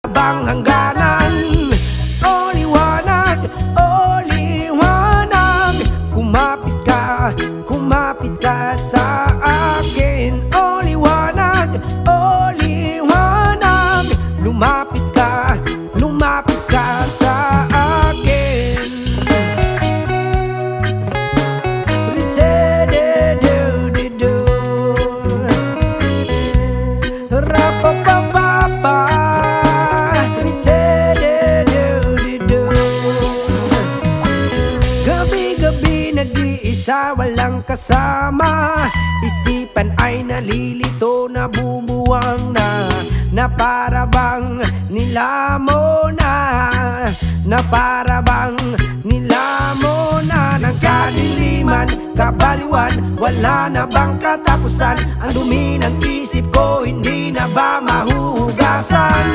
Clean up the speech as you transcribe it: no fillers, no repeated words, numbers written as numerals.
bang hangganan? O liwanag, o liwanag, kumapit ka sa akin. O liwanag, o liwanag, lumapit ka sa akin. Rapapapapa, gabi-gabi nag-iisa, walang kasama. Isipan ay nalilito, nabubuwang na para bang nilamo na para bang nilamo na ng kadiliman, kabaliwan. Wala na bang katapusan? Ang dumi ng isip ko, hindi na ba mahuhugasan?